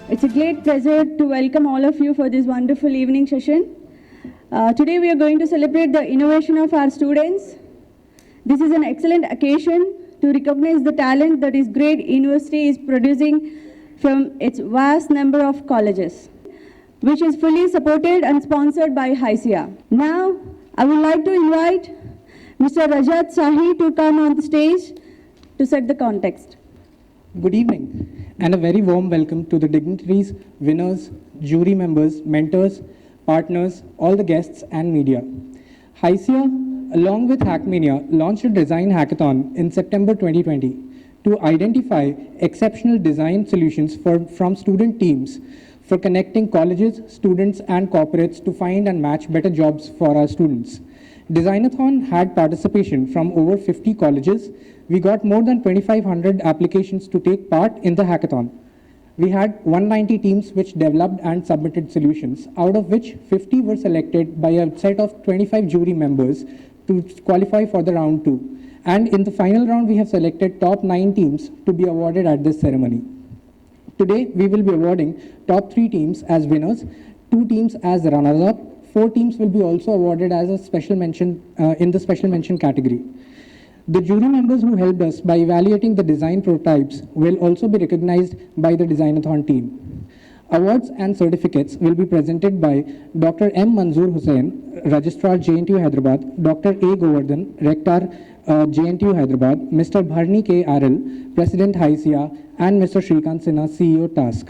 It's a great pleasure to welcome all of you for this wonderful evening session. Today we are going to celebrate the innovation of our students. This is an excellent occasion to recognize the talent that this great university is producing from its vast number of colleges, which is fully supported and sponsored by HICIA. Now, I would like to invite Mr. Rajat Sahi to come on the stage to set the context. Good evening and a very warm welcome to the dignitaries, winners, jury members, mentors, partners, all the guests and media. HICIA, along with Hackmania, launched a design hackathon in September 2020 to identify exceptional design solutions from student teams for connecting colleges, students and corporates to find and match better jobs for our students. Designathon had participation from over 50 colleges. We got more than 2,500 applications to take part in the hackathon. We had 190 teams which developed and submitted solutions, out of which 50 were selected by a set of 25 jury members to qualify for the round 2. And in the final round, we have selected top 9 teams to be awarded at this ceremony. Today, we will be awarding top 3 teams as winners, 2 teams as runners-up, 4 teams will be also awarded as a special mention in the special mention category. The jury members who helped us by evaluating the design prototypes will also be recognized by the Designathon team. Awards and certificates will be presented by Dr. M. Manzoor Hussain, Registrar JNTU Hyderabad, Dr. A. Govardhan, Rector JNTU Hyderabad, Mr. Bharni K. RL, President HICIA, and Mr. Shrikant Sinha, CEO Task.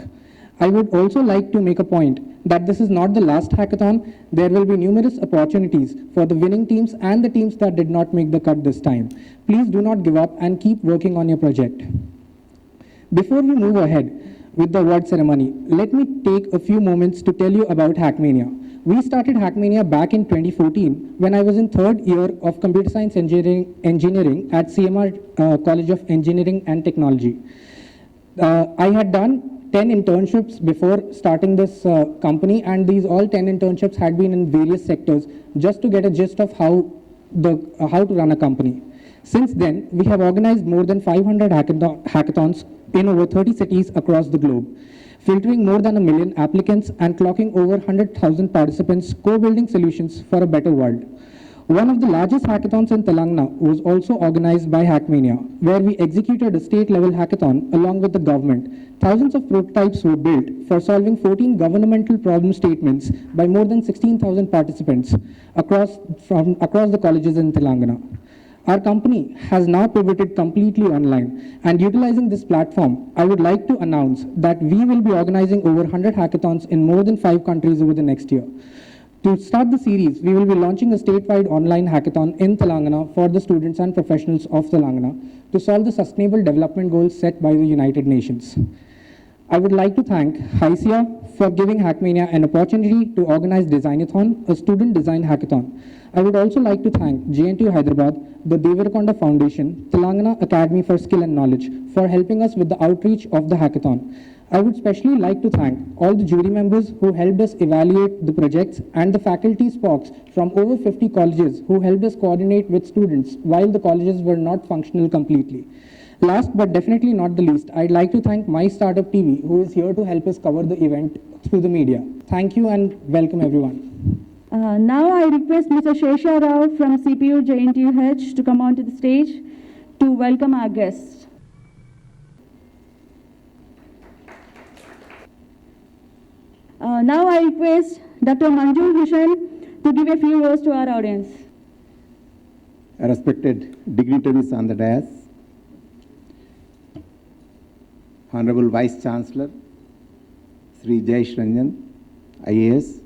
I would also like to make a point that this is not the last hackathon. There will be numerous opportunities for the winning teams and the teams that did not make the cut this time. Please do not give up and keep working on your project. Before we move ahead with the award ceremony, let me take a few moments to tell you about Hackmania. We started Hackmania back in 2014 when I was in 3rd year of computer science engineering at CMR College of Engineering and Technology. I had done 10 internships before starting this company, and these all 10 internships had been in various sectors just to get a gist of how to run a company. Since then, we have organized more than 500 hackathons in over 30 cities across the globe, filtering more than 1 million applicants and clocking over 100,000 participants co-building solutions for a better world. One of the largest hackathons in Telangana was also organized by Hackmania, where we executed a state-level hackathon along with the government. Thousands of prototypes were built for solving 14 governmental problem statements by more than 16,000 participants across the colleges in Telangana. Our company has now pivoted completely online, and utilizing this platform, I would like to announce that we will be organizing over 100 hackathons in more than 5 countries over the next year. To start the series, we will be launching a statewide online hackathon in Telangana for the students and professionals of Telangana to solve the sustainable development goals set by the United Nations. I would like to thank HICIA for giving Hackmania an opportunity to organize Designathon, a student design hackathon. I would also like to thank JNTU Hyderabad, the Devarakonda Foundation, Telangana Academy for Skill and Knowledge for helping us with the outreach of the hackathon. I would especially like to thank all the jury members who helped us evaluate the projects and the faculty spokes from over 50 colleges who helped us coordinate with students while the colleges were not functional completely. Last but definitely not the least, I'd like to thank My Startup TV, who is here to help us cover the event through the media. Thank you and welcome everyone. Now I request Mr. Shesha Rao from CPU JNTUH to come onto the stage to welcome our guests. Now I request Dr. Manzoor Hussain to give a few words to our audience. Respected dignitaries on the dais, Honorable Vice Chancellor, Sri Jayesh Ranjan, IAS,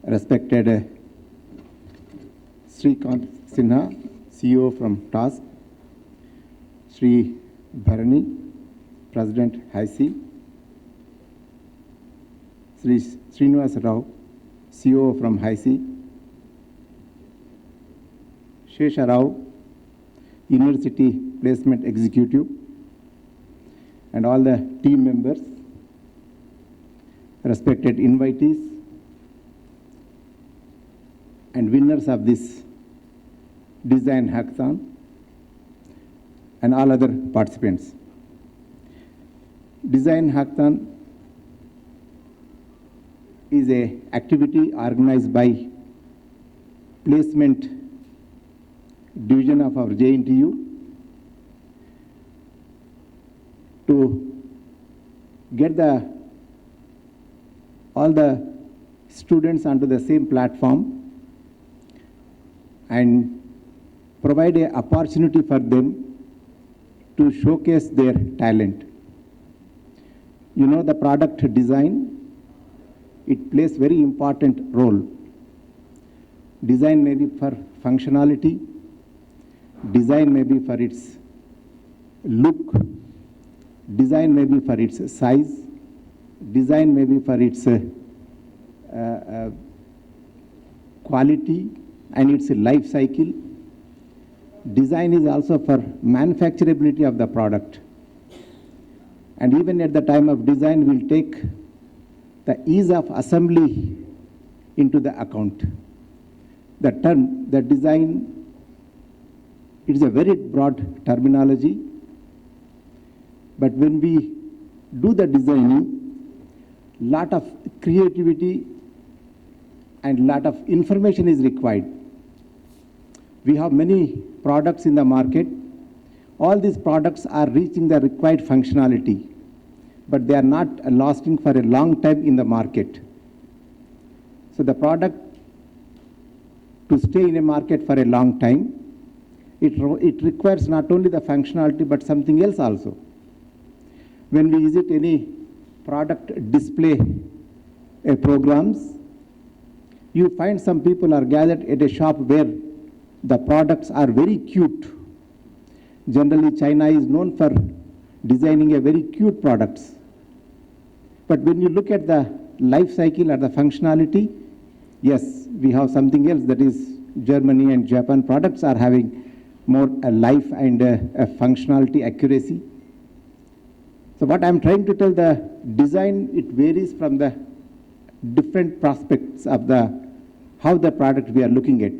respected Shrikant Sinha, CEO from Task, Sri Bharani, President HICI, Sri Srinivas Rao, CEO from HICI, Shesha Rao, University Placement Executive, and all the team members, respected invitees, and winners of this design hackathon, and all other participants. Design Hackathon is a activity organized by Placement Division of our JNTU to get all the students onto the same platform and provide an opportunity for them to showcase their talent. You know, the product design, it plays very important role. Design may be for functionality, design may be for its look, design may be for its size, design may be for its quality and its life cycle. Design is also for manufacturability of the product. And even at the time of design, we'll take the ease of assembly into the account. The term, the design, it is a very broad terminology. But when we do the designing, lot of creativity and lot of information is required. We have many products in the market. All these products are reaching the required functionality, but they are not lasting for a long time in the market. So the product, to stay in a market for a long time, it requires not only the functionality but something else also. When we visit any product display programs, you find some people are gathered at a shop where the products are very cute. Generally, China is known for designing a very cute products. But when you look at the life cycle or the functionality, yes, we have something else, that is Germany and Japan products are having more life and functionality accuracy. So what I'm trying to tell, the design, it varies from the different prospects of how the product we are looking at.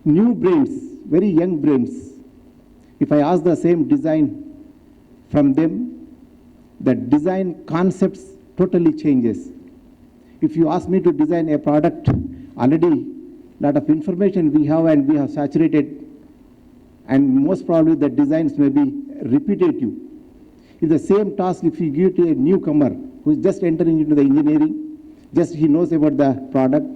New brains, very young brains, if I ask the same design from them, the design concepts totally changes. If you ask me to design a product, already lot of information we have and we have saturated, and most probably the designs may be repetitive. It's the same task if you give to a newcomer who is just entering into the engineering, just he knows about the product,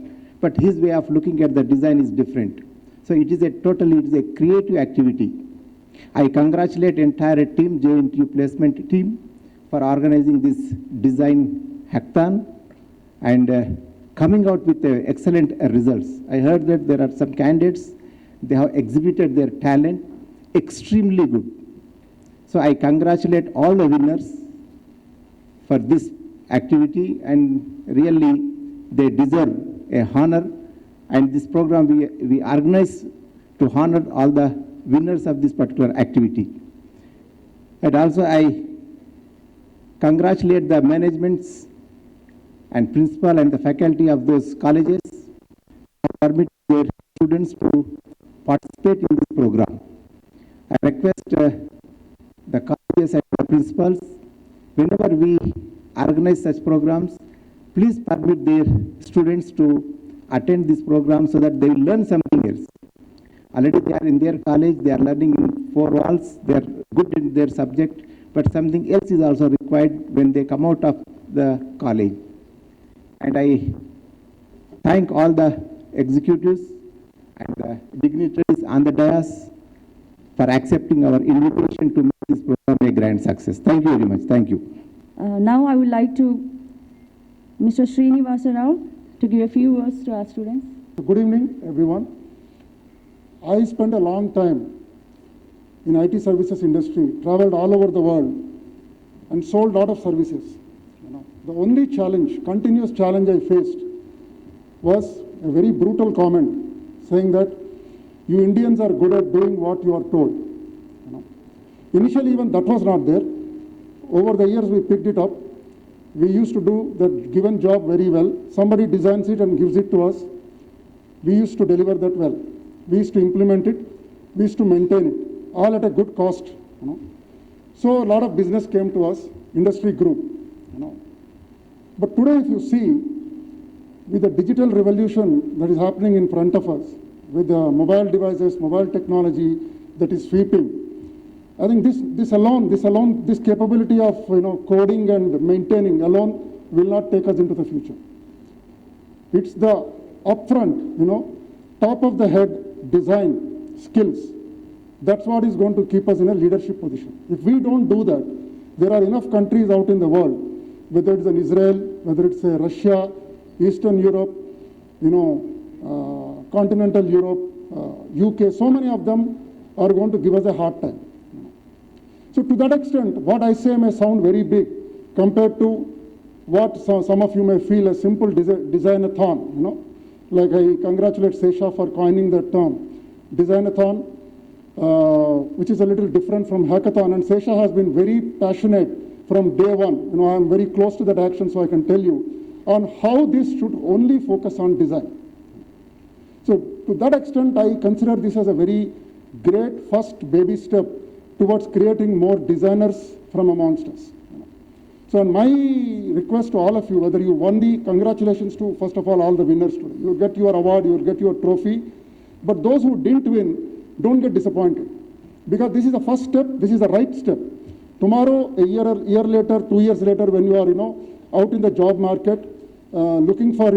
but his way of looking at the design is different. So it is a creative activity. I congratulate entire team, JNTU placement team, for organizing this design hackathon and coming out with excellent results. I heard that there are some candidates, they have exhibited their talent extremely good. So I congratulate all the winners for this activity, and really they deserve a honor. And this program we organize to honor all the winners of this particular activity. And also I congratulate the managements and principal and the faculty of those colleges who permit their students to participate in this program. I request the colleges and the principals, whenever we organize such programs, please permit their students to attend this program so that they will learn something else. Already they are in their college, they are learning in four walls, they are good in their subject, but something else is also required when they come out of the college. And I thank all the executives and the dignitaries on the dais for accepting our invitation to make this program a grand success. Thank you very much. Thank you. Now I would like to Mr. Srinivasa Rao to give a few words to our students. Good evening, everyone. I spent a long time in IT services industry, traveled all over the world, and sold a lot of services. The only challenge, continuous challenge I faced was a very brutal comment saying that you Indians are good at doing what you are told. Initially, even that was not there. Over the years, we picked it up. We used to do the given job very well. Somebody designs it and gives it to us. We used to deliver that well. We used to implement it. We used to maintain it, all at a good cost. So a lot of business came to us, industry grew, you know. But today, if you see, with the digital revolution that is happening in front of us, with the mobile devices, mobile technology that is sweeping, I think this capability of coding and maintaining alone will not take us into the future. It's the upfront, top of the head design skills. That's what is going to keep us in a leadership position. If we don't do that, there are enough countries out in the world, whether it's in Israel, whether it's Russia, Eastern Europe, continental Europe, UK, so many of them are going to give us a hard time. So to that extent, what I say may sound very big compared to what some of you may feel a simple design-a-thon, Like I congratulate Sesha for coining that term, design-a-thon, which is a little different from hackathon. And Sesha has been very passionate from day one. I'm very close to that action, so I can tell you on how this should only focus on design. So to that extent, I consider this as a very great first baby step towards creating more designers from amongst us. So my request to all of you, whether you won the, congratulations to, first of all the winners today. You will get your award, you will get your trophy. But those who didn't win, don't get disappointed. Because this is the first step, this is the right step. Tomorrow, a year later, 2 years later, when you are, out in the job market, looking for,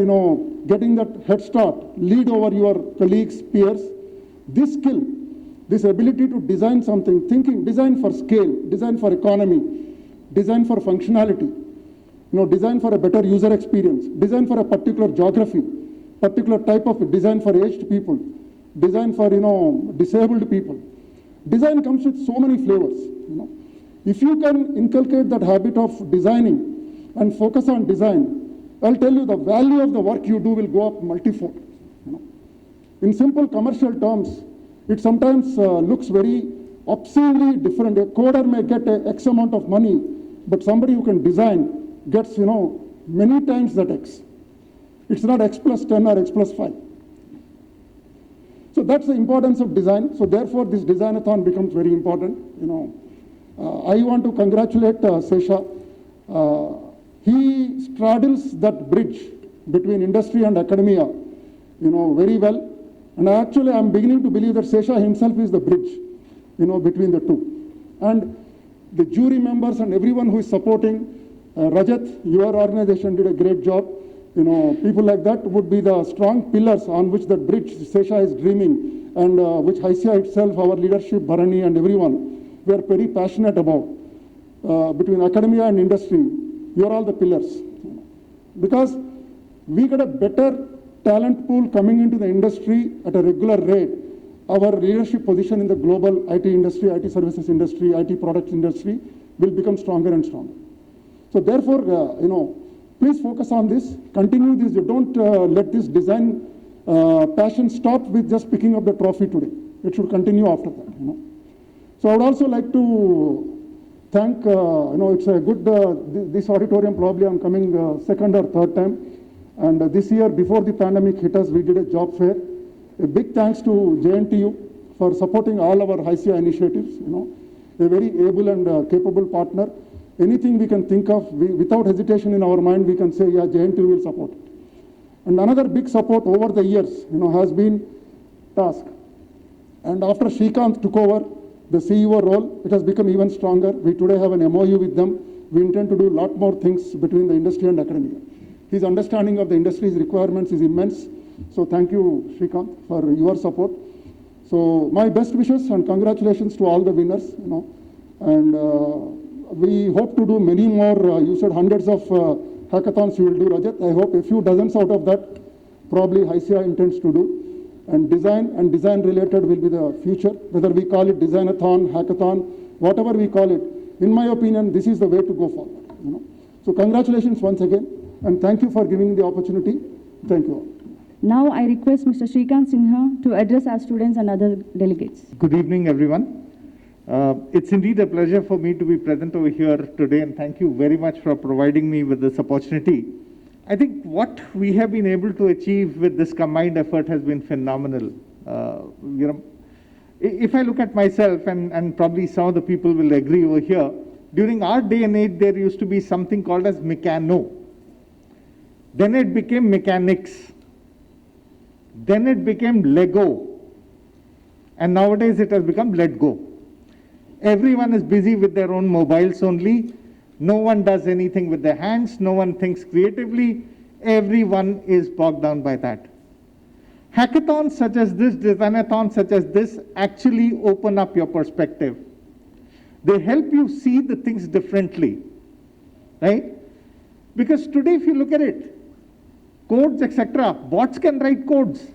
getting that head start, lead over your colleagues, peers, this skill, this ability to design something, thinking, design for scale, design for economy, design for functionality, design for a better user experience, design for a particular geography, particular type of design for aged people, design for, disabled people. Design comes with so many flavors, If you can inculcate that habit of designing and focus on design, I'll tell you the value of the work you do will go up multifold. In simple commercial terms, it sometimes looks very obscenely different. A coder may get X amount of money, but somebody who can design gets, many times that X. It's not X plus 10 or X plus 5. So that's the importance of design. So therefore, this design-a-thon becomes very important. I want to congratulate Sesha. He straddles that bridge between industry and academia, very well. And actually, I'm beginning to believe that Sesha himself is the bridge, between the two. And the jury members and everyone who is supporting, Rajat, your organization did a great job. People like that would be the strong pillars on which that bridge Sesha is dreaming, and which HYSIA itself, our leadership, Bharani and everyone, we are very passionate about. Between academia and industry, you are all the pillars. Because we get a better talent pool coming into the industry at a regular rate, our leadership position in the global IT industry, IT services industry, IT products industry will become stronger and stronger. So therefore, please focus on this, continue this. You don't let this design passion stop with just picking up the trophy today. It should continue after that. So I would also like to thank, it's a good, this auditorium probably I'm coming second or third time. And this year, before the pandemic hit us, we did a job fair. A big thanks to JNTU for supporting all our HYSIA initiatives, a very able and capable partner. Anything we can think of, without hesitation in our mind, we can say, yeah, JNTU will support it. And another big support over the years, has been TASK. And after Srikanth took over the CEO role, it has become even stronger. We today have an MOU with them. We intend to do a lot more things between the industry and academia. His understanding of the industry's requirements is immense. So thank you, Srikanth, for your support. So my best wishes and congratulations to all the winners, And we hope to do many more. You said hundreds of hackathons you will do, Rajat. I hope a few dozens out of that probably HYSIA intends to do. And design related will be the future, whether we call it design-a-thon, hackathon, whatever we call it. In my opinion, this is the way to go forward. So congratulations once again, and thank you for giving me the opportunity. Thank you all. Now I request Mr. Srikanth Sinha to address our students and other delegates. Good evening, everyone. It's indeed a pleasure for me to be present over here today, and thank you very much for providing me with this opportunity. I think what we have been able to achieve with this combined effort has been phenomenal. If I look at myself, and probably some of the people will agree over here, during our day and age, there used to be something called as mechano. Then it became mechanics. Then it became Lego. And nowadays it has become let go. Everyone is busy with their own mobiles only. No one does anything with their hands. No one thinks creatively. Everyone is bogged down by that. Hackathons such as this, designathons such as this, actually open up your perspective. They help you see the things differently, right? Because today, if you look at it, codes, etc., bots can write codes,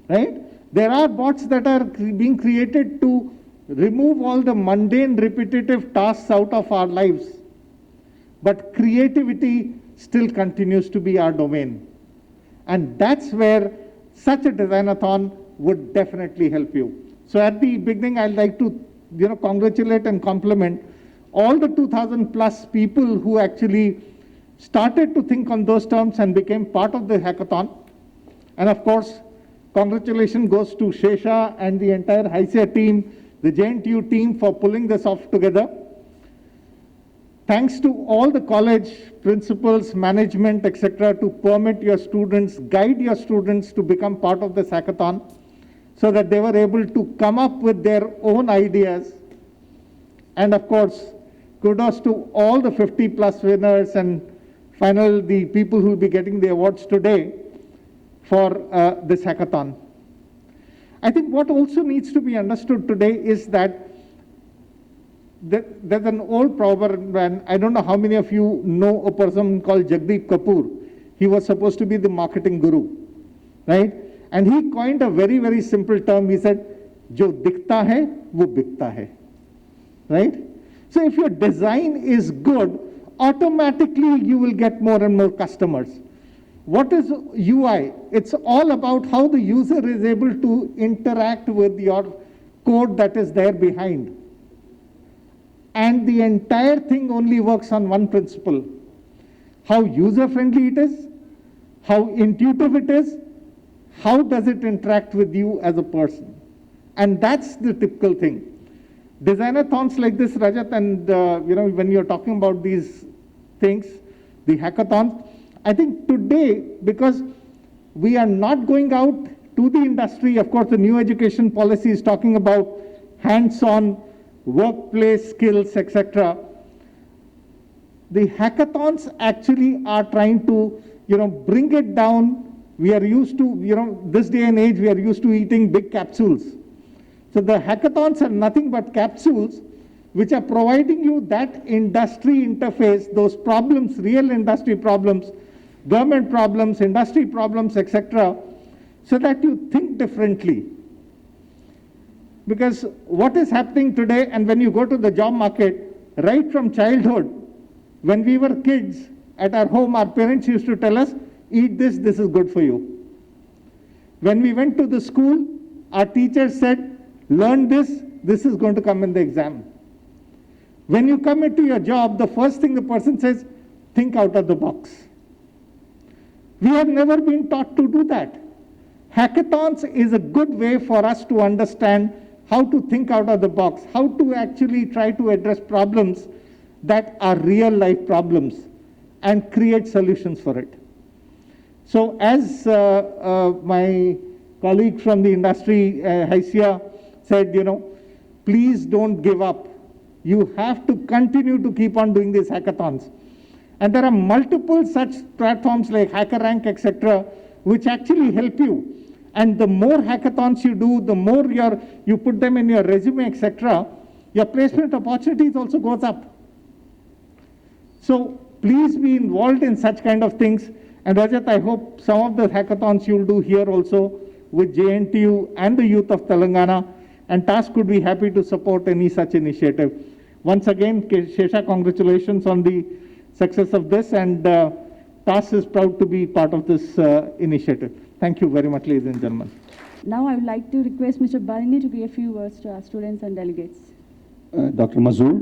right? There are bots that are being created to remove all the mundane, repetitive tasks out of our lives. But creativity still continues to be our domain. And that's where such a designathon would definitely help you. So at the beginning, I'd like to congratulate and compliment all the 2,000 plus people who actually started to think on those terms and became part of the hackathon. And of course, congratulations goes to Shesha and the entire HYCIA team, the JNTU team for pulling this off together. Thanks to all the college principals, management, etc., to permit your students, guide your students to become part of this hackathon so that they were able to come up with their own ideas. And of course, kudos to all the 50 plus winners and finally the people who will be getting the awards today for this hackathon. I think what also needs to be understood today is that there's an old proverb, and I don't know how many of you know a person called Jagdeep Kapoor. He was supposed to be the marketing guru, right? And he coined a very, very simple term. He said, "Jo dikhta hai, wo bikta hai," right? So if your design is good, automatically you will get more and more customers. What is UI? It's all about how the user is able to interact with your code that is there behind. And the entire thing only works on one principle: how user-friendly it is, how intuitive it is, how does it interact with you as a person. And that's the typical thing. Designathons like this, Rajat, and when you're talking about these things, the hackathons, I think today, because we are not going out to the industry, of course, the new education policy is talking about hands-on workplace skills, etc. The hackathons actually are trying to, bring it down. We are used to, this day and age, we are used to eating big capsules. So the hackathons are nothing but capsules which are providing you that industry interface, those problems, real industry problems, government problems, industry problems, etc., so that you think differently. Because what is happening today, and when you go to the job market, right from childhood, when we were kids at our home, our parents used to tell us, eat this, this is good for you. When we went to the school, our teachers said, learn this, this is going to come in the exam. When you come into your job, the first thing the person says, think out of the box. We have never been taught to do that. Hackathons is a good way for us to understand how to think out of the box, how to actually try to address problems that are real life problems and create solutions for it. So as my colleague from the industry, HYCIA, said, please don't give up. You have to continue to keep on doing these hackathons. And there are multiple such platforms like HackerRank, etc., which actually help you. And the more hackathons you do, the more you put them in your resume, etc., your placement opportunities also goes up. So please be involved in such kind of things. And Rajat, I hope some of the hackathons you'll do here also with JNTU and the youth of Telangana. And TASC would be happy to support any such initiative. Once again, Shesha, congratulations on the success of this. And TASC is proud to be part of this initiative. Thank you very much, ladies and gentlemen. Now I would like to request Mr. Barini to give a few words to our students and delegates. Dr. Mazur,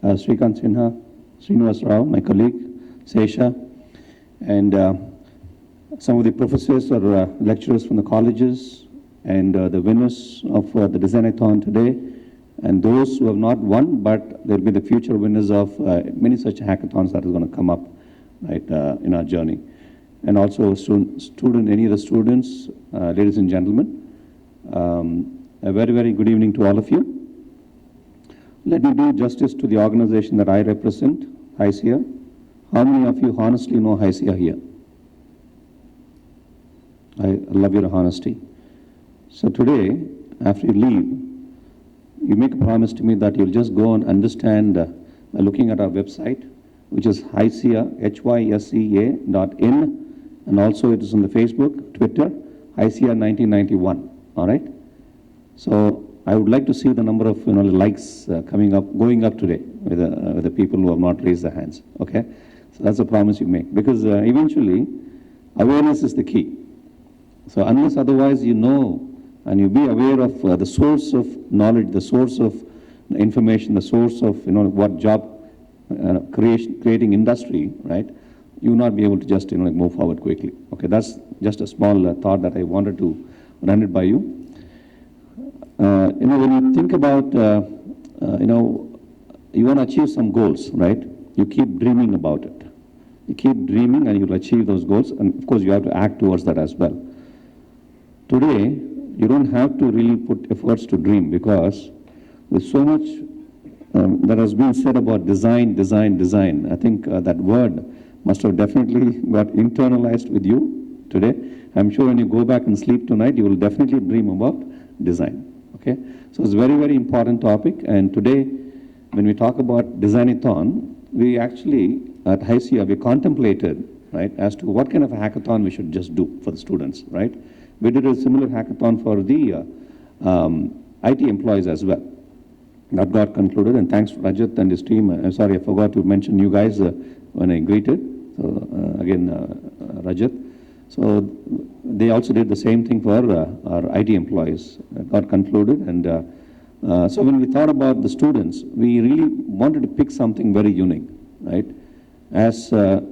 Srikant Sinha, Srinivas Rao, my colleague, Sesha, and some of the professors or lecturers from the colleges, and the winners of the Designathon today, and those who have not won, but they'll be the future winners of many such hackathons that are going to come up, right, in our journey. And also any of the students, ladies and gentlemen, a very, very good evening to all of you. Let me do justice to the organization that I represent, HICIA. How many of you honestly know HICIA here? I love your honesty. So today, after you leave, you make a promise to me that you'll just go and understand by looking at our website, which is HICIA, HYSEA.in, and also it is on the Facebook, Twitter, HICIA 1991, all right? So I would like to see the number of likes going up today with the people who have not raised their hands, okay? So that's a promise you make, because eventually awareness is the key. So unless otherwise you know and you be aware of the source of knowledge, the source of information, the source of what job creating industry, right? You will not be able to just move forward quickly. Okay, that's just a small thought that I wanted to run it by you. When you think about you want to achieve some goals, right? You keep dreaming about it. You keep dreaming and you'll achieve those goals, and of course you have to act towards that as well. Today, you don't have to really put efforts to dream, because there's so much that has been said about design. I think that word must have definitely got internalized with you today. I'm sure when you go back and sleep tonight, you will definitely dream about design. Okay? So it's a very, very important topic. And today, when we talk about Designathon, we actually, at HICIA, we contemplated, right, as to what kind of a hackathon we should just do for the students, right? We did a similar hackathon for the IT employees as well. That got concluded, and thanks to Rajat and his team. I'm sorry, I forgot to mention you guys when I greeted. So again, Rajat. So they also did the same thing for our IT employees. It got concluded, and so when we thought about the students, we really wanted to pick something very unique, right? As the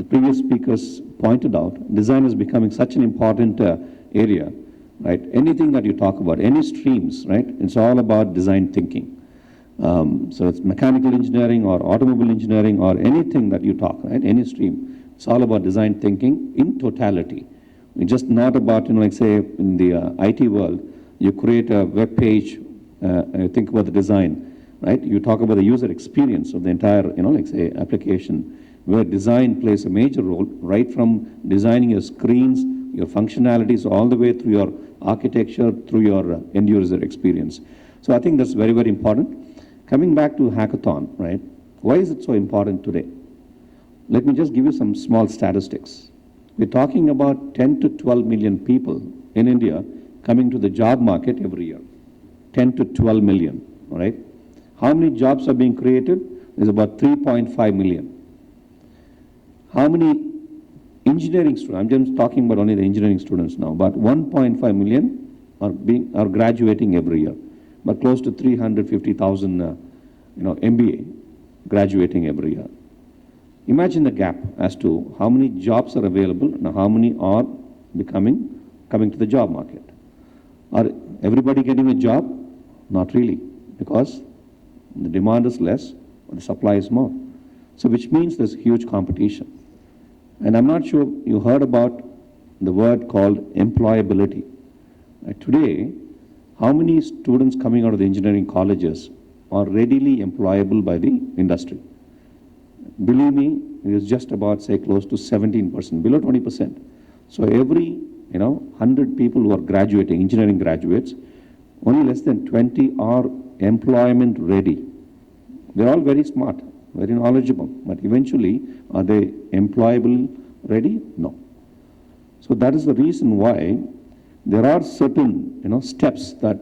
previous speakers pointed out, design is becoming such an important area, right? Anything that you talk about, any streams, right? It's all about design thinking. So it's mechanical engineering or automobile engineering or anything that you talk, right? Any stream. It's all about design thinking in totality. It's just not about, like say in the IT world, you create a web page, think about the design, right? You talk about the user experience of the entire, like say application, where design plays a major role, right from designing your screens, your functionalities, all the way through your architecture, through your end user experience. So I think that's very, very important. Coming back to hackathon, right? Why is it so important today? Let me just give you some small statistics. We're talking about 10 to 12 million people in India coming to the job market every year. 10 to 12 million, all right? How many jobs are being created? There's about 3.5 million. How many engineering students, I'm just talking about only the engineering students now, but 1.5 million are graduating every year, but close to 350,000 MBA graduating every year. Imagine the gap as to how many jobs are available and how many are coming to the job market. Are everybody getting a job? Not really, because the demand is less, but the supply is more. So which means there's huge competition. And I'm not sure you heard about the word called employability. Today, how many students coming out of the engineering colleges are readily employable by the industry? Believe me, it is just about, say, close to 17%, below 20%. So every, 100 people who are graduating, engineering graduates, only less than 20 are employment ready. They're all very smart, very knowledgeable, but eventually, are they employable ready? No. So that is the reason why there are certain, steps that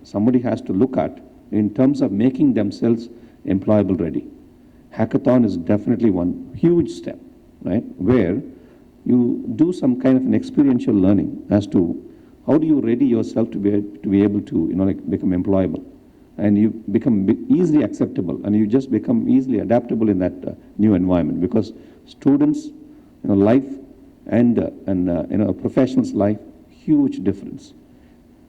somebody has to look at in terms of making themselves employable ready. Hackathon is definitely one huge step, right? Where you do some kind of an experiential learning as to how do you ready yourself to be able to, become employable. And you become easily acceptable, and you just become easily adaptable in that new environment, because students, life and a professional's life, huge difference.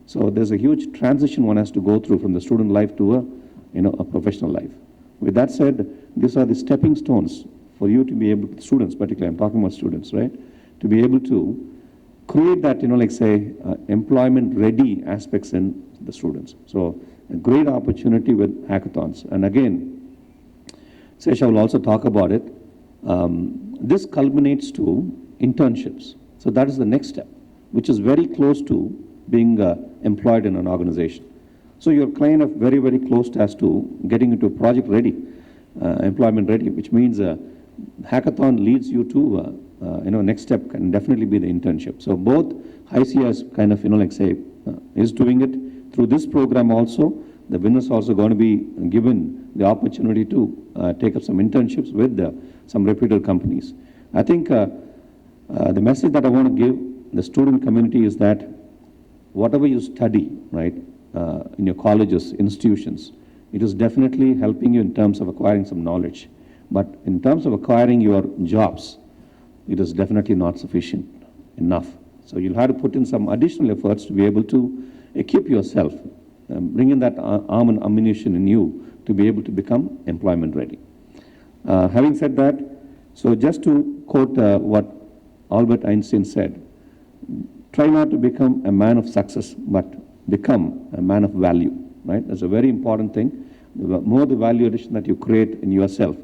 So there's a huge transition one has to go through from the student life to a professional life. With that said, these are the stepping stones for you to be able, students particularly, I'm talking about students, right? To be able to create that, employment ready aspects in the students. So a great opportunity with hackathons. And again, Sesha will also talk about it. This culminates to internships. So that is the next step, which is very close to being employed in an organization. So you're kind of very, very close as to getting into project ready, employment ready, which means hackathon leads you to, next step can definitely be the internship. So both HICIA is kind of, is doing it through this program also. The winners also going to be given the opportunity to take up some internships with some reputed companies. I think the message that I want to give the student community is that whatever you study, right, in your colleges, institutions, it is definitely helping you in terms of acquiring some knowledge. But in terms of acquiring your jobs, it is definitely not sufficient enough. So you'll have to put in some additional efforts to be able to equip yourself, bring in that arm and ammunition in you to be able to become employment ready. Having said that, so just to quote what Albert Einstein said, try not to become a man of success, but become a man of value, right? That's a very important thing. The more the value addition that you create in yourself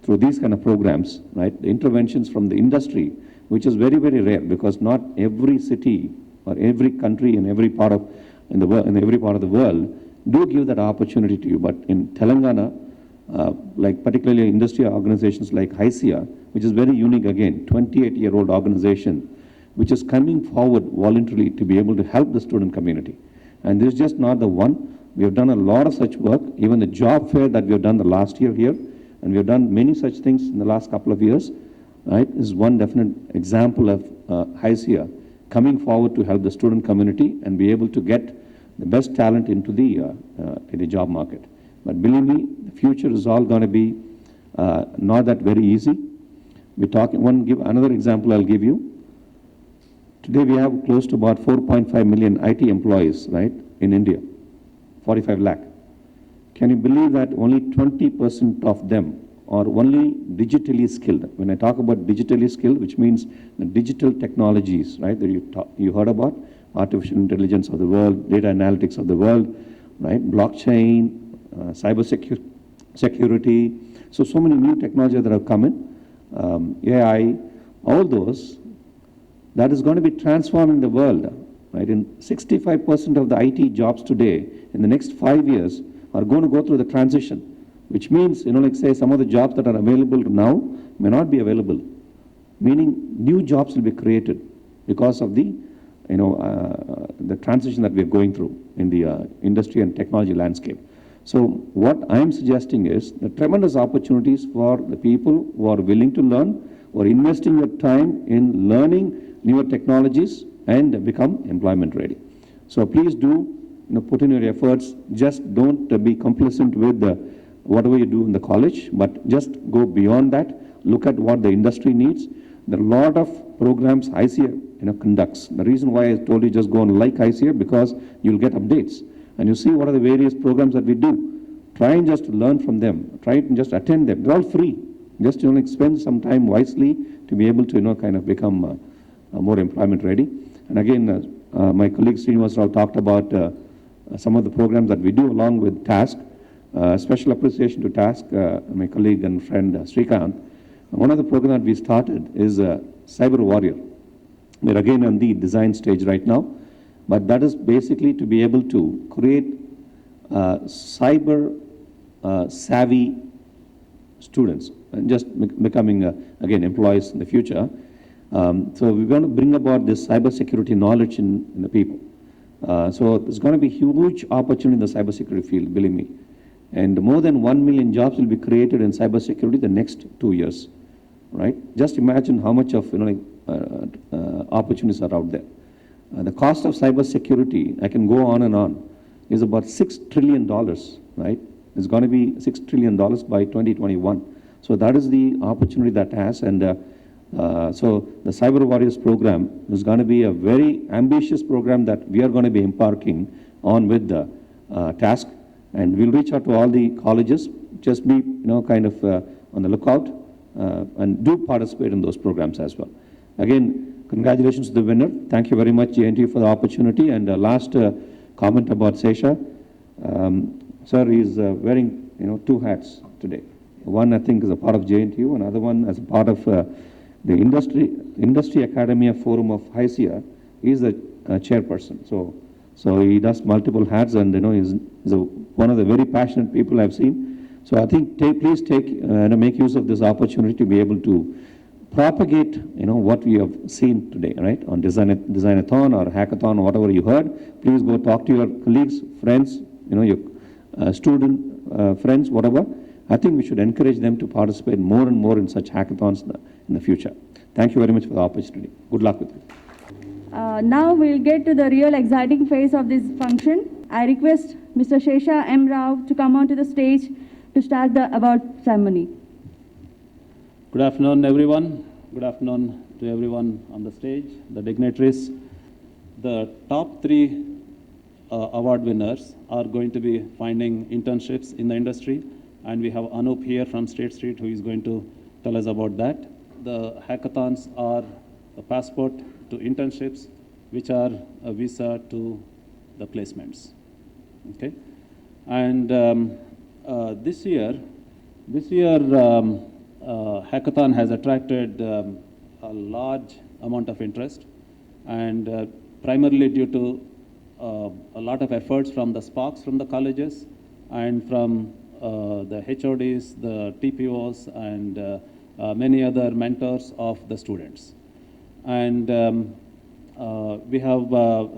through these kind of programs, right? The interventions from the industry, which is very, very rare because not every city or every country in every part of the world do give that opportunity to you. But in Telangana, like particularly industry organizations like HICIA, which is very unique again, 28-year-old organization, which is coming forward voluntarily to be able to help the student community. And this is just not the one. We have done a lot of such work, even the job fair that we have done the last year here, and we have done many such things in the last couple of years, right? This is one definite example of HICIA coming forward to help the student community and be able to get the best talent into the job market. But believe me, the future is all going to be not that very easy. We're talking, another example I'll give you. Today we have close to about 4.5 million IT employees, right, in India, 45 lakh. Can you believe that only 20% of them are only digitally skilled? When I talk about digitally skilled, which means the digital technologies, right, that you heard about, artificial intelligence of the world, data analytics of the world, right, blockchain, cyber security. So many new technologies that have come in, AI, all those, that is going to be transforming the world, right? In 65% of the IT jobs today, in the next 5 years, are going to go through the transition, which means, say some of the jobs that are available now may not be available, meaning new jobs will be created because of the transition that we're going through in the industry and technology landscape. So what I'm suggesting is the tremendous opportunities for the people who are willing to learn or investing your time in learning newer technologies and become employment ready. So please do put in your efforts. Just don't be complacent with whatever you do in the college, but just go beyond that. Look at what the industry needs. There are a lot of programs HICIA conducts. The reason why I told you just go and like HICIA, because you'll get updates and you see what are the various programs that we do. Try and just learn from them. Try and just attend them. They're all free. Just spend some time wisely to be able to kind of become more employment ready. And again, my colleague Srinivas Rao talked about some of the programs that we do along with TASK. Special appreciation to TASK, my colleague and friend Srikanth. One of the programs that we started is Cyber Warrior. We're again on the design stage right now, but that is basically to be able to create cyber savvy students and just becoming, again, employees in the future. So we're going to bring about this cybersecurity knowledge in the people. So there's going to be huge opportunity in the cybersecurity field, believe me. And more than 1 million jobs will be created in cybersecurity the next 2 years, right? Just imagine how much of opportunities are out there. The cost of cybersecurity, I can go on and on, is about $6 trillion, right? It's going to be $6 trillion by 2021. So that is the opportunity that has, and So the Cyber Warriors program is going to be a very ambitious program that we are going to be embarking on with the task, and we'll reach out to all the colleges. Just be, kind of on the lookout and do participate in those programs as well. Again, congratulations to the winner. Thank you very much, JNTU, for the opportunity. And last comment about Sesha. Sir is wearing, two hats today. One, I think, is a part of JNTU, another one as a part of the Industry Academia Forum of HYSIA. He is the chairperson. So he does multiple hats, and he's one of the very passionate people I've seen. So I think please make use of this opportunity to be able to propagate what we have seen today, right, on Designathon or Hackathon or whatever you heard. Please go talk to your colleagues, friends, your student friends, whatever. I think we should encourage them to participate more and more in such hackathons in the future. Thank you very much for the opportunity. Good luck with you. Now we'll get to the real exciting phase of this function. I request Mr. Shesha M. Rao to come onto the stage to start the award ceremony. Good afternoon, everyone. Good afternoon to everyone on the stage, the dignitaries. The top 3 award winners are going to be finding internships in the industry, and we have Anup here from State Street who is going to tell us about that. The hackathons are a passport to internships, which are a visa to the placements. Okay, and this year, hackathon has attracted a large amount of interest, and primarily due to a lot of efforts from the sparks from the colleges and from the HODs, the TPOs, and many other mentors of the students. And we have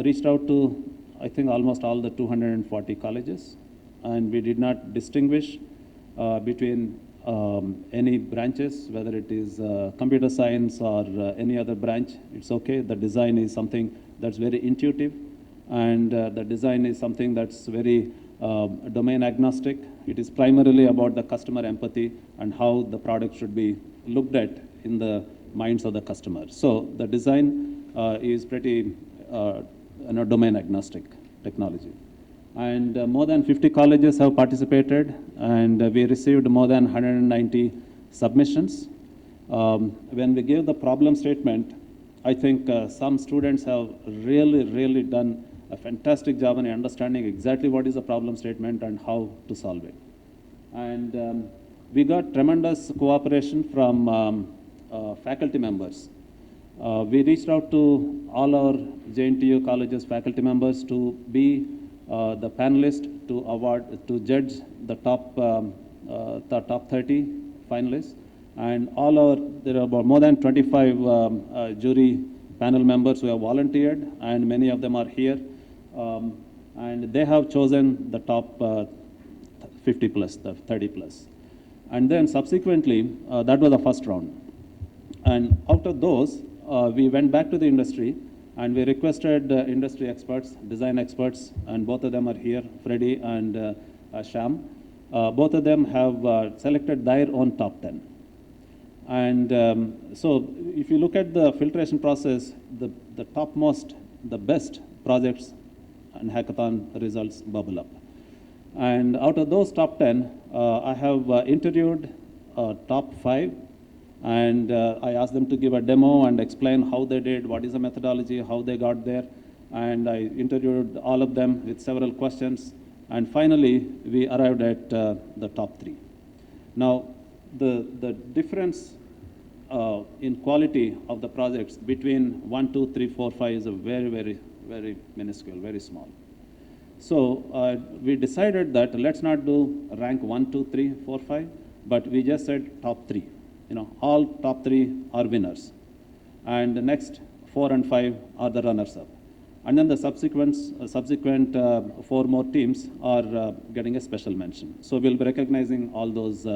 reached out to, I think, almost all the 240 colleges, and we did not distinguish between any branches, whether it is computer science or any other branch. It's okay. The design is something that's very intuitive, and the design is something that's very domain agnostic. It is primarily about the customer empathy and how the product should be looked at in the minds of the customer. So the design is pretty domain agnostic technology. And more than 50 colleges have participated, and we received more than 190 submissions. When we gave the problem statement, I think some students have really done a fantastic job in understanding exactly what is the problem statement and how to solve it. And we got tremendous cooperation from faculty members. We reached out to all our JNTU colleges faculty members to be the panelist to judge the top 30 finalists, and there are about more than 25 jury panel members who have volunteered, and many of them are here, and they have chosen the top 50 plus, the 30 plus, and then subsequently that was the first round, and out of those we went back to the industry. And we requested industry experts, design experts, and both of them are here, Freddie and Sham. Both of them have selected their own top 10. And so if you look at the filtration process, the topmost, the best projects and hackathon results bubble up. And out of those top 10, I have interviewed top 5. And I asked them to give a demo and explain how they did, what is the methodology, how they got there. And I interviewed all of them with several questions. And finally, we arrived at the top 3. Now, the difference in quality of the projects between 1, 2, 3, 4, 5 is a very minuscule, very small. So we decided that let's not do rank 1, 2, 3, 4, 5, but we just said top 3. All top 3 are winners, and the next 4 and 5 are the runners-up, and then the subsequent 4 more teams are getting a special mention. So we'll be recognizing all those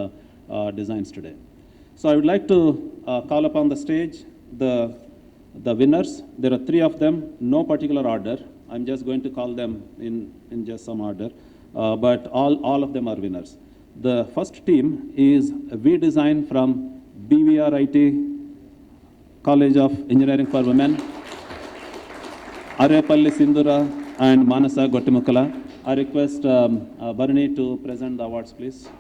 designs today. So I would like to call upon the stage the winners. There are 3 of them, no particular order. I'm just going to call them in just some order, but all of them are winners. The first team is V Design from BVR IT College of Engineering for Women, Arepalli Sindura and Manasa Gottimukala. I request Bharani to present the awards, please.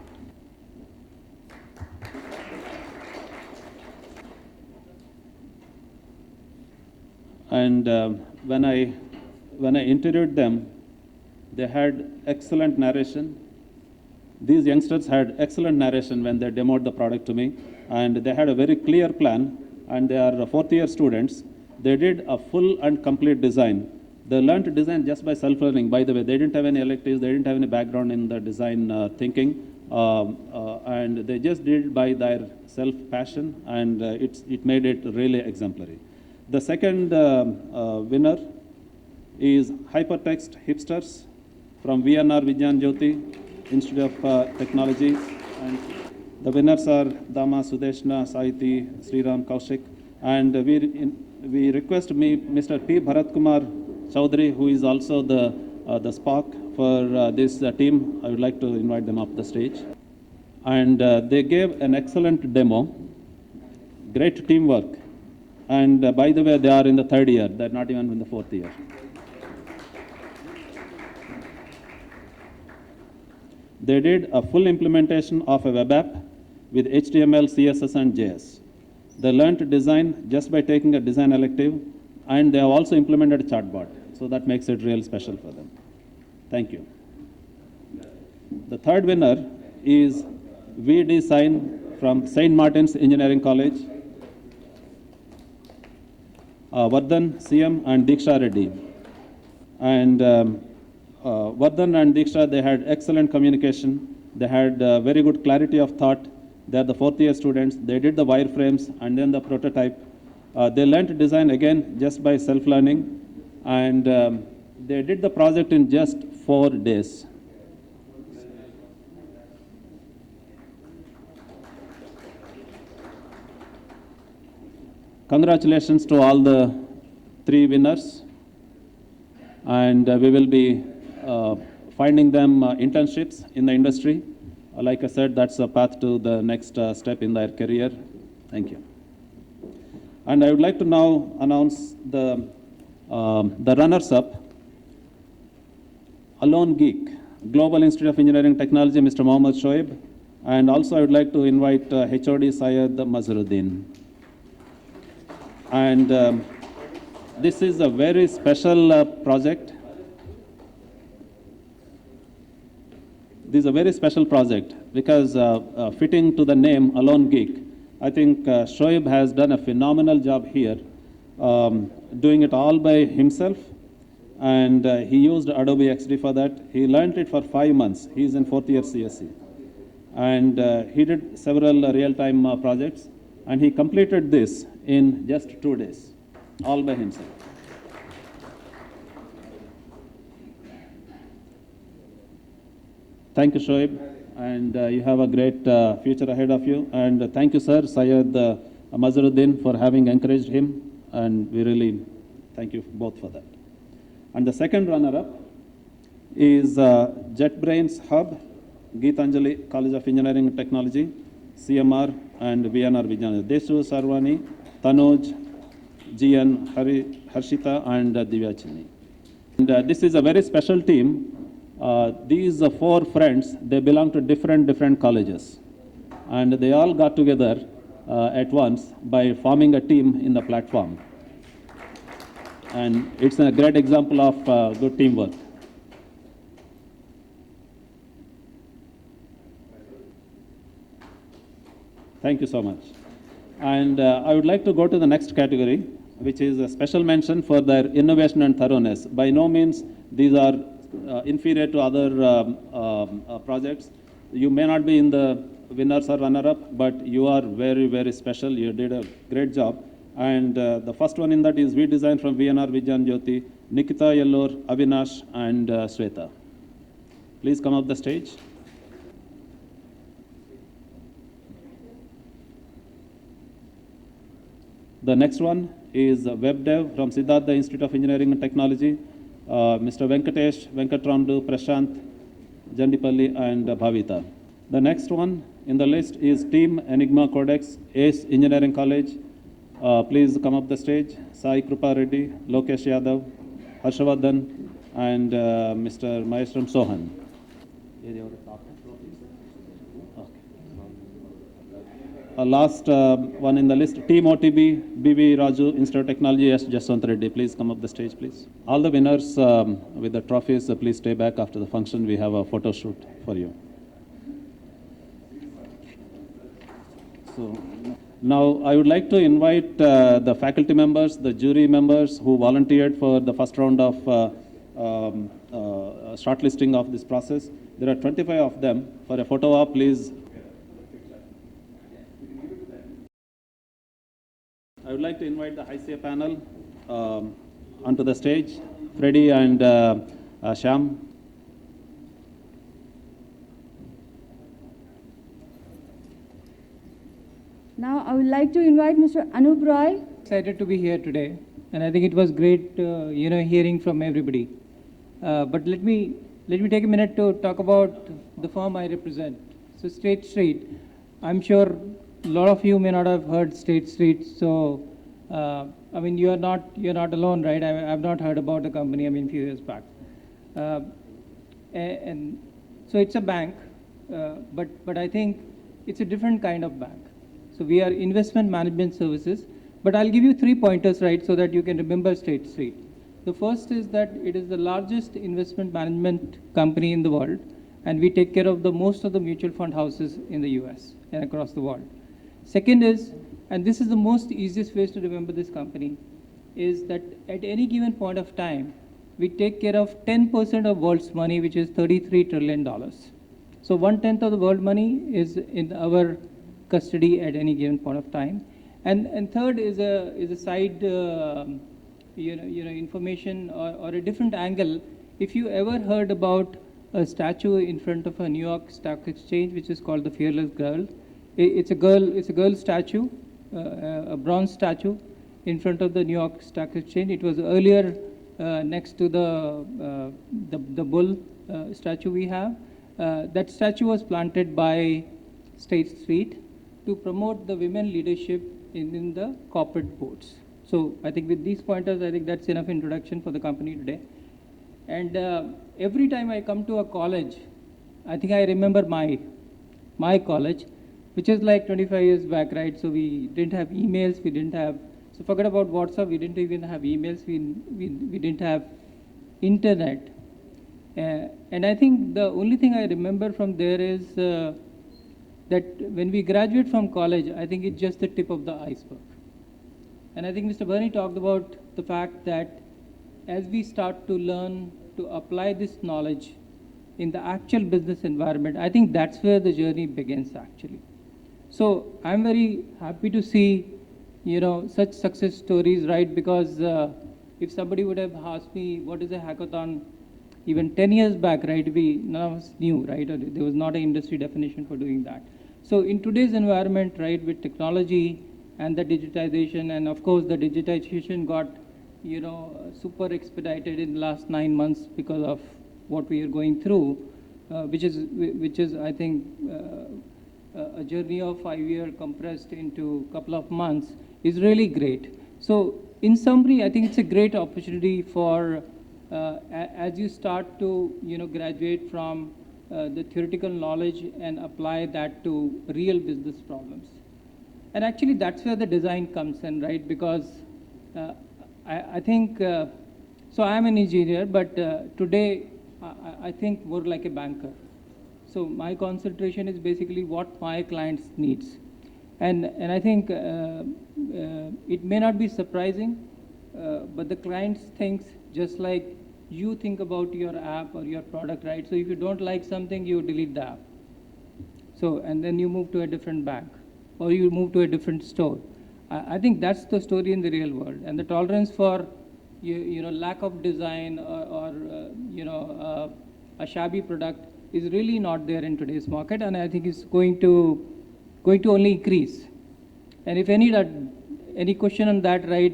And when I interviewed them, they had excellent narration. These youngsters had excellent narration when they demoed the product to me, and they had a very clear plan, and they are fourth-year students. They did a full and complete design. They learned to design just by self-learning. By the way, they didn't have any electives, they didn't have any background in the design thinking, and they just did it by their self-passion, and it made it really exemplary. The second winner is Hypertext Hipsters from VNR Vijnan Jyoti Institute of Technology. And the winners are Dama Sudeshna, Saiti, Sriram Kaushik. And we request Mr. P. Bharat Kumar Chaudhary, who is also the spark for this team. I would like to invite them up the stage. And they gave an excellent demo, great teamwork. And by the way, they are in the third year, they're not even in the fourth year. They did a full implementation of a web app with HTML, CSS, and JS. They learned to design just by taking a design elective, and they have also implemented a chatbot. So that makes it real special for them. Thank you. The third winner is VD Sign from St. Martin's Engineering College. Vardhan, CM, and Diksha Reddy. And Vardhan and Diksha, they had excellent communication. They had very good clarity of thought. They are the fourth year students. They did the wireframes and then the prototype. They learned to design again just by self-learning. And they did the project in just 4 days. Congratulations to all the 3 winners, and we will be finding them internships in the industry. Like I said, that's a path to the next step in their career. Thank you. And I would like to now announce the runners-up. Alone Geek, Global Institute of Engineering Technology, Mr. Mohammad Shoaib, and also I would like to invite HOD Syed Mazharuddin. And this is a very special project. This is a very special project because fitting to the name Alone Geek, I think Shoaib has done a phenomenal job here, doing it all by himself. And he used Adobe XD for that. He learned it for 5 months. He's in 4th year CSE. And he did several real-time projects. And he completed this in just 2 days, all by himself. Thank you, Shoaib, and you have a great future ahead of you. And thank you, sir, Syed Mazharuddin, for having encouraged him, and we really thank you both for that. And the second runner-up is JetBrains Hub, Geetanjali College of Engineering and Technology, CMR, and VNR Vijnana. Deshu Sarvani, Tanuj, GN, Harshita, and Divya Chini. And this is a very special team. These 4 friends, they belong to different colleges. And they all got together at once by forming a team in the platform. And it's a great example of good teamwork. Thank you so much. And I would like to go to the next category, which is a special mention for their innovation and thoroughness. By no means these are inferior to other projects. You may not be in the winners or runner-up, but you are very special. You did a great job. And the first one in that is V-Design from VNR Vijnan Jyoti, Nikita Yellore, Avinash, and Shweta. Please come up the stage. The next one is WebDev from Siddhartha Institute of Engineering and Technology, Mr. Venkatesh, Venkatramdu, Prashant, Jandipalli, and Bhavita. The next one in the list is Team Enigma Codex, ACE Engineering College, Please come up the stage. Sai Krupa Reddy, Lokesh Yadav, Harshavardhan, and Mr. Maheshram Sohan. Last one in the list, Team OTB, BB Raju, Institute of Technology, S. Jaswant Reddy. Please come up the stage, please. All the winners with the trophies, please stay back after the function. We have a photo shoot for you. So now I would like to invite the faculty members, the jury members who volunteered for the first round of shortlisting of this process. There are 25 of them. For a photo op, please. I would like to invite the HiCA panel onto the stage, Freddie and Shyam. Now, I would like to invite Mr. Anup Roy. Excited to be here today, and I think it was great, hearing from everybody. But let me take a minute to talk about the firm I represent. So, State Street. I'm sure a lot of you may not have heard State Street. So, you're not alone, right? I've not heard about the company. A few years back, and so it's a bank, but I think it's a different kind of bank. So we are investment management services, but I'll give you 3 pointers, right, so that you can remember State Street. The first is that it is the largest investment management company in the world, and we take care of most of the mutual fund houses in the US and across the world. Second is, and this is the most easiest way to remember this company, is that at any given point of time, we take care of 10% of world's money, which is $33 trillion. So 1/10 of the world money is in our custody at any given point of time. And third is a side information or a different angle. If you ever heard about a statue in front of a New York Stock Exchange, which is called the Fearless Girl, it's a girl statue, a bronze statue in front of the New York Stock Exchange. It was earlier next to the bull statue we have. That statue was planted by State Street to promote the women leadership in the corporate boards. So I think with these pointers, I think that's enough introduction for the company today. And every time I come to a college, I think I remember my college, which is like 25 years back, right? So we didn't have emails, so forget about WhatsApp, we didn't even have emails, we didn't have internet. And I think the only thing I remember from there is that when we graduate from college, I think it's just the tip of the iceberg. And I think Mr. Bernie talked about the fact that as we start to learn to apply this knowledge in the actual business environment, I think that's where the journey begins actually. So I'm very happy to see, such success stories, right? Because if somebody would have asked me what is a hackathon even 10 years back, right, none of us knew, right? There was not an industry definition for doing that. So in today's environment, right, with technology and the digitization, and of course the digitization got, super expedited in the last 9 months because of what we are going through, which is I think a journey of 5 years compressed into a couple of months is really great. So in summary, I think it's a great opportunity for as you start to graduate from the theoretical knowledge and apply that to real business problems. And actually that's where the design comes in, right? Because I think, so I'm an engineer, but today I think more like a banker. So my concentration is basically what my clients needs. And I think it may not be surprising, but the clients thinks just like you think about your app or your product, right? So if you don't like something, you delete the app. So, and then you move to a different bank or you move to a different store. I think that's the story in the real world. And the tolerance for, lack of design or a shabby product is really not there in today's market. And I think it's going to only increase. And if any question on that, right,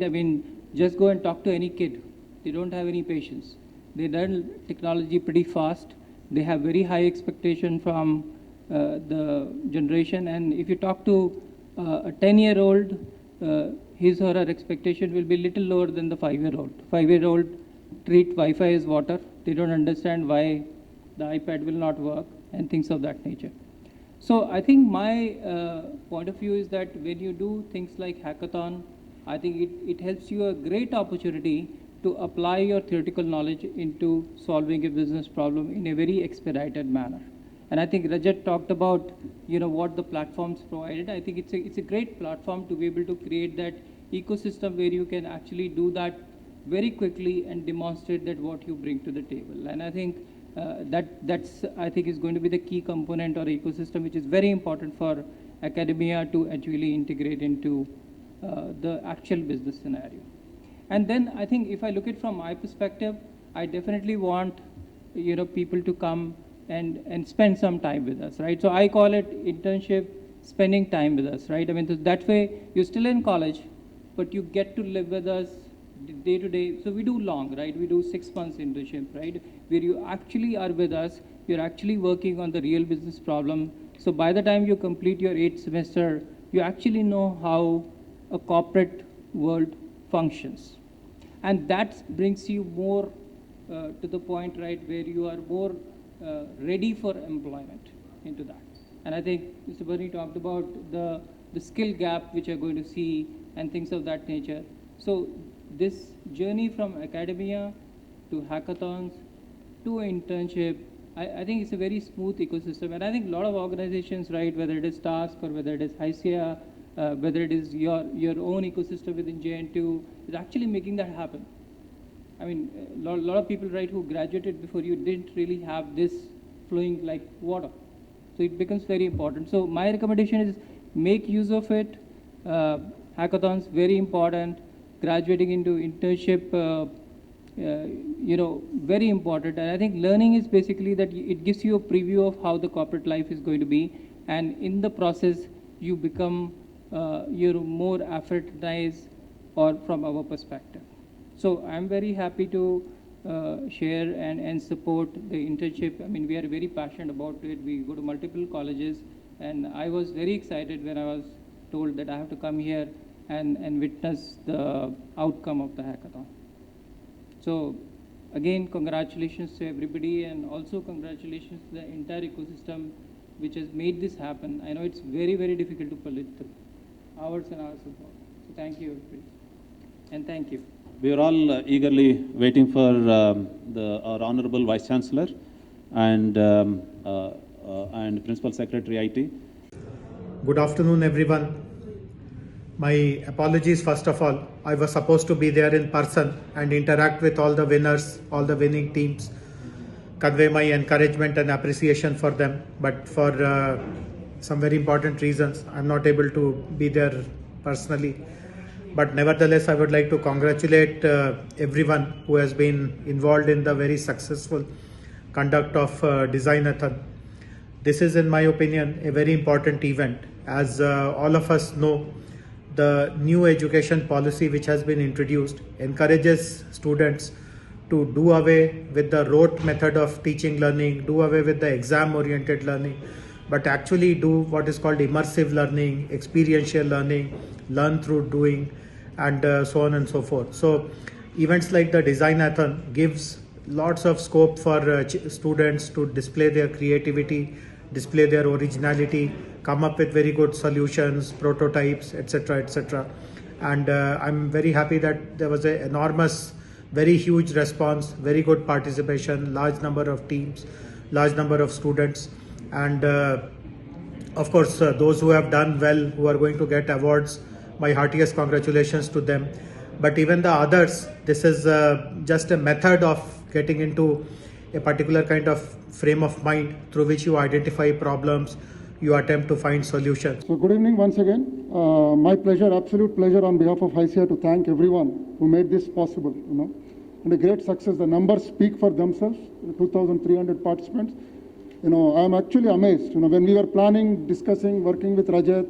just go and talk to any kid. They don't have any patience. They learn technology pretty fast. They have very high expectation from the generation. And if you talk to a 10-year-old, his or her expectation will be little lower than the 5-year-old. 5-year-old treat Wi-Fi as water. They don't understand why the iPad will not work and things of that nature. So I think my point of view is that when you do things like hackathon, I think it helps you a great opportunity to apply your theoretical knowledge into solving a business problem in a very expedited manner. And I think Rajat talked about, what the platforms provided. I think it's a great platform to be able to create that ecosystem where you can actually do that very quickly and demonstrate that what you bring to the table. And I think that's is going to be the key component or ecosystem which is very important for academia to actually integrate into the actual business scenario. And then I think if I look at it from my perspective, I definitely want people to come and spend some time with us, right? So I call it internship, spending time with us, right? I mean, so that way you're still in college, but you get to live with us day to day. So we do long, right? We do 6 months internship, right? Where you actually are with us, you're actually working on the real business problem. So by the time you complete your 8th semester, you actually know how a corporate world functions. And that brings you more to the point, right, where you are more ready for employment into that. And I think Mr. Bernie talked about the skill gap which you're going to see and things of that nature. So this journey from academia to hackathons to internship, I think it's a very smooth ecosystem. And I think a lot of organizations, right, whether it is Task or whether it is HICIA, whether it is your own ecosystem within JN2, is actually making that happen. I mean, a lot of people, right, who graduated before you didn't really have this flowing like water. So it becomes very important. So my recommendation is make use of it. Hackathons, very important. Graduating into internship, very important. And I think learning is basically that it gives you a preview of how the corporate life is going to be. And in the process, you become more Africanized or from our perspective. So I'm very happy to share and support the internship. I mean, we are very passionate about it. We go to multiple colleges, and I was very excited when I was told that I have to come here and witness the outcome of the hackathon. So again, congratulations to everybody, and also congratulations to the entire ecosystem which has made this happen. I know it's very, very difficult to pull it through. Hours and hours of work. So thank you, everybody. And thank you. We are all eagerly waiting for our Honorable Vice Chancellor and Principal Secretary IT. Good afternoon, everyone. My apologies, first of all. I was supposed to be there in person and interact with all the winners, all the winning teams, convey my encouragement and appreciation for them. But for some very important reasons, I'm not able to be there personally. But nevertheless, I would like to congratulate everyone who has been involved in the very successful conduct of Designathon. This is, in my opinion, a very important event. As all of us know, the new education policy which has been introduced encourages students to do away with the rote method of teaching learning, do away with the exam-oriented learning, but actually do what is called immersive learning, experiential learning, learn through doing, and so on and so forth. So events like the Designathon gives lots of scope for students to display their creativity, display their originality, come up with very good solutions, prototypes, etc., etc. And I'm very happy that there was an enormous, very huge response, very good participation, large number of teams, large number of students, and of course those who have done well, who are going to get awards, my heartiest congratulations to them. But even the others, this is just a method of getting into a particular kind of frame of mind through which you identify problems, you attempt to find solutions. So good evening once again. My pleasure, absolute pleasure on behalf of HICIA to thank everyone who made this possible, and a great success. The numbers speak for themselves, 2,300 participants. I'm actually amazed. When we were planning, discussing, working with Rajat,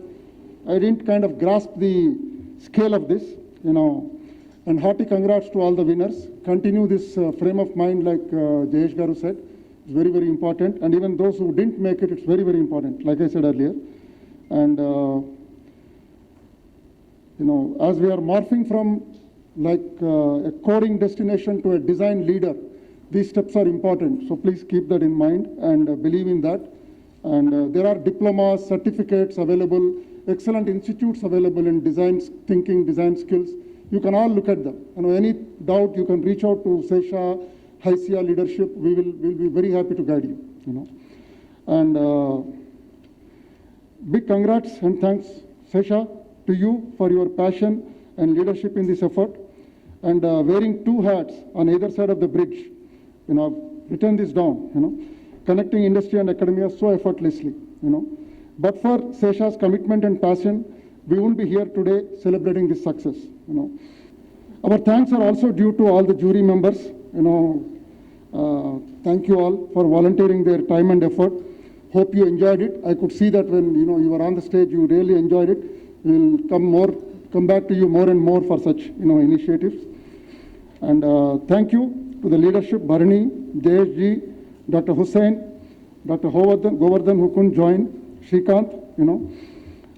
I didn't kind of grasp the scale of this, and hearty congrats to all the winners. Continue this frame of mind like Jayesh Garu said. It's very, very important. And even those who didn't make it, it's very, very important, like I said earlier. And As we are morphing from like a coding destination to a design leader, these steps are important. So please keep that in mind and believe in that. And there are diplomas, certificates available, excellent institutes available in design thinking, design skills. You can all look at them. Any doubt, you can reach out to Sesha, HYSIA leadership. We'll be very happy to guide you. And big congrats and thanks, Sesha, to you for your passion and leadership in this effort. And wearing two hats on either side of the bridge, I've written this down, connecting industry and academia so effortlessly, But for Sesha's commitment and passion, we won't be here today celebrating this success, Our thanks are also due to all the jury members, Thank you all for volunteering their time and effort. Hope you enjoyed it. I could see that when you were on the stage, you really enjoyed it. We'll come back to you more and more for such initiatives. And thank you to the leadership, Bharani, JSG, Dr. Hussain, Dr. Govardhan who couldn't join, Shrikant,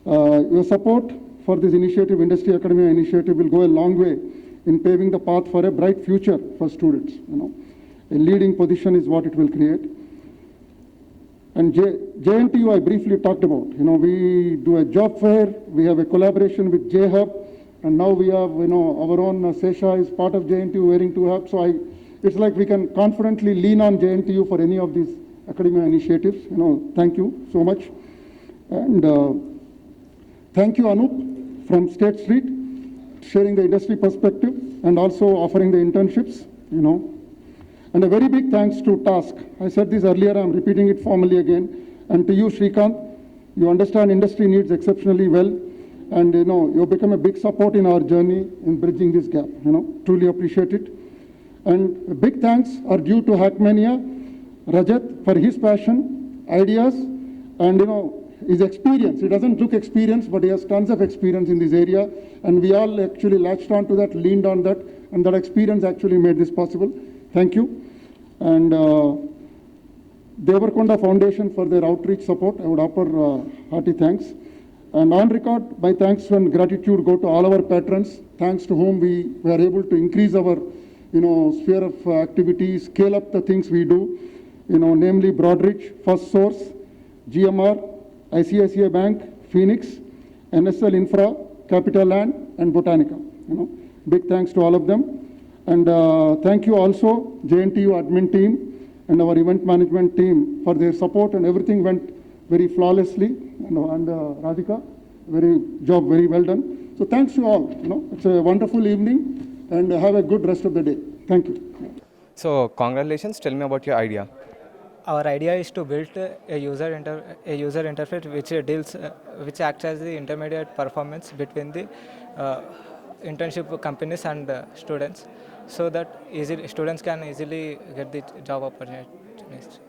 your support for this initiative, Industry Academia initiative, will go a long way in paving the path for a bright future for students. A leading position is what it will create. And JNTU I briefly talked about. We do a job fair, we have a collaboration with J-Hub, and now we have, our own Sesha is part of JNTU wearing two hubs. So it's like we can confidently lean on JNTU for any of these academia initiatives. Thank you so much. And thank you, Anup, from State Street, sharing the industry perspective and also offering the internships, And a very big thanks to Task. I said this earlier, I'm repeating it formally again. And to you, Shrikant, you understand industry needs exceptionally well. And, you've become a big support in our journey in bridging this gap, truly appreciate it. And big thanks are due to Hackmania, Rajat, for his passion, ideas, and, his experience. He doesn't look experienced, but he has tons of experience in this area. And we all actually latched on to that, leaned on that, and that experience actually made this possible. Thank you. And Devarkonda Foundation for their outreach support. I would offer hearty thanks. And on record, my thanks and gratitude go to all our patrons, thanks to whom we are able to increase our, sphere of activity, scale up the things we do, namely Broadridge, First Source, GMR, ICICI Bank, Phoenix, NSL Infra, Capital Land, and Botanica. Big thanks to all of them. And thank you also, JNTU admin team and our event management team for their support, and everything went very flawlessly. And Radhika, job very well done. So thanks to all. It's a wonderful evening, and have a good rest of the day. Thank you. So congratulations. Tell me about your idea. Our idea is to build a user interface which acts as the intermediate performance between the internship companies and students, so that students can easily get the job opportunities.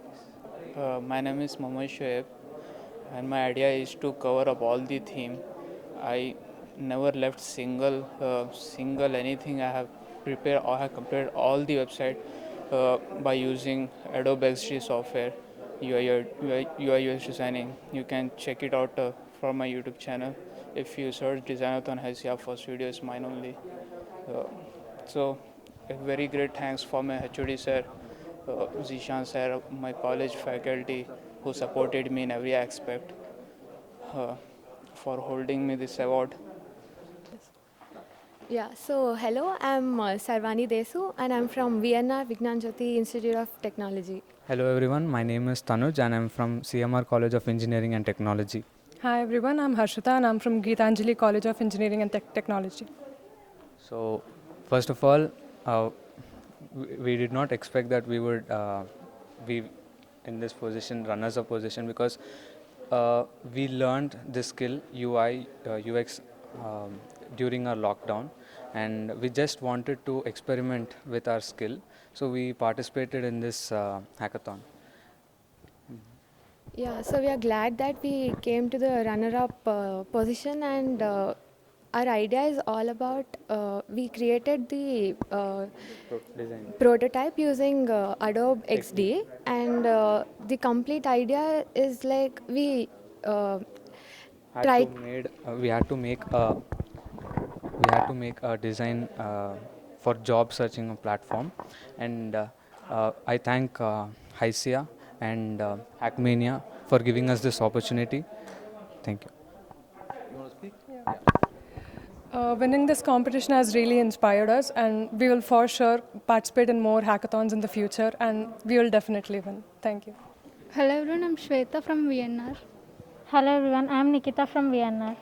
My name is Mohammad Shoaib, and my idea is to cover up all the theme. I never left single anything. I have prepared or have completed all the website by using Adobe XD software, UI UX designing. You can check it out from my YouTube channel. If you search Designathon HYSIA, first video is mine only. So a very great thanks for my HOD sir, Zishan sir, my college faculty who supported me in every aspect for holding me this award. Yeah, so hello, I'm Sarvani Desu, and I'm from VNR Vignan Jyoti Institute of Technology. Hello everyone, my name is Tanuj and I'm from CMR College of Engineering and Technology. Hi everyone, I'm Harshita and I'm from Geetanjali College of Engineering and Technology. So first of all, we did not expect that we would be in this position, runners-up position, because we learned this skill, UI, UX, during our lockdown, and we just wanted to experiment with our skill. So we participated in this hackathon. Yeah, so we are glad that we came to the runner-up position, and our idea is all about, we created the prototype using Adobe XD, and the complete idea is like we had to make a to make a design for job searching platform, and I thank HYSIA and Hackmania for giving us this opportunity. Thank you. Winning this competition has really inspired us, and we will for sure participate in more hackathons in the future, and we will definitely win. Thank you. Hello everyone, I'm Shweta from VNR. Hello everyone, I am Nikita from VNR.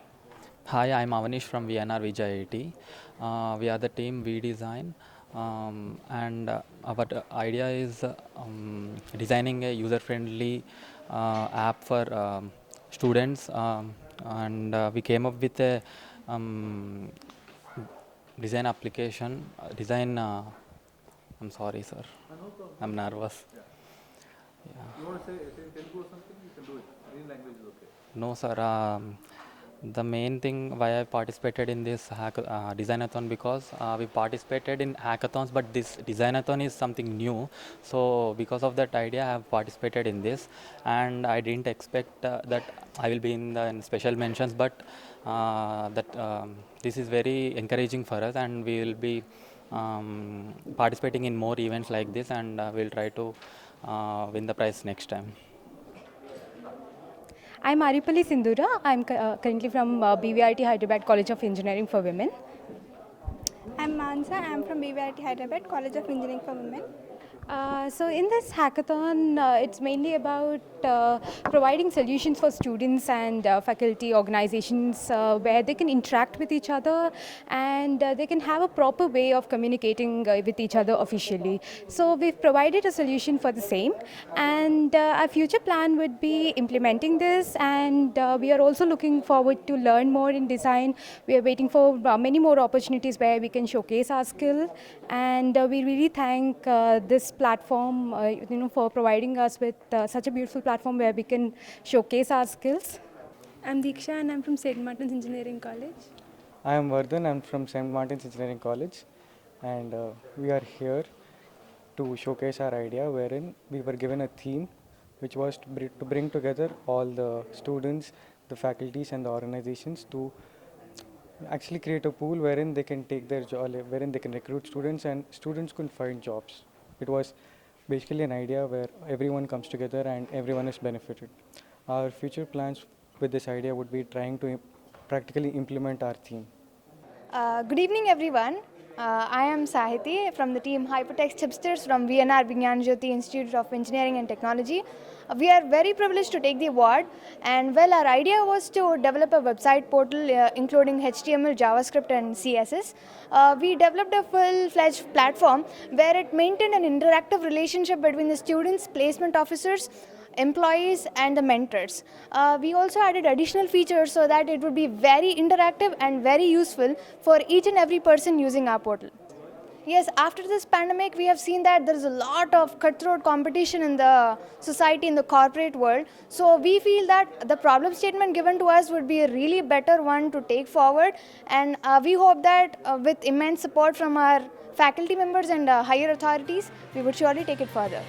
Hi, I'm Avanish from VNR Vijay IIT. We are the team V Design, and our idea is designing a user-friendly app for students, and we came up with a design application. I'm sorry, sir. I'm nervous. Yeah. You want to say Telugu or something? You can do it. Any language is okay. No, sir. The main thing why I participated in this designathon, because we participated in hackathons, but this designathon is something new. So because of that idea, I have participated in this, and I didn't expect that I will be in the special mentions, but this is very encouraging for us, and we will be participating in more events like this, and we'll try to win the prize next time. I'm Aripalli Sindhura. I'm currently from BVIT Hyderabad College of Engineering for Women. I'm Mansa. I'm from BVIT Hyderabad College of Engineering for Women. So in this hackathon, it's mainly about providing solutions for students and faculty organizations where they can interact with each other, and they can have a proper way of communicating with each other officially. So we've provided a solution for the same, and our future plan would be implementing this, and we are also looking forward to learn more in design. We are waiting for many more opportunities where we can showcase our skill, and we really thank this platform for providing us with such a beautiful platform where we can showcase our skills. I'm Diksha and I'm from St. Martin's Engineering College. I am Vardhan. I'm from St. Martin's Engineering College, and we are here to showcase our idea, wherein we were given a theme which was to bring together all the students, the faculties and the organizations to actually create a pool wherein they can take their job, wherein they can recruit students and students can find jobs. It was basically an idea where everyone comes together and everyone is benefited. Our future plans with this idea would be trying to practically implement our theme. Good evening everyone. I am Sahiti from the team Hypertext Hipsters from VNR Vigyan Jyoti Institute of Engineering and Technology. We are very privileged to take the award, and well, our idea was to develop a website portal including HTML, JavaScript and CSS. We developed a full-fledged platform where it maintained an interactive relationship between the students, placement officers, employees and the mentors. We also added additional features so that it would be very interactive and very useful for each and every person using our portal. Yes, after this pandemic, we have seen that there is a lot of cutthroat competition in the society, in the corporate world. So we feel that the problem statement given to us would be a really better one to take forward, and we hope that with immense support from our faculty members and higher authorities, we would surely take it further.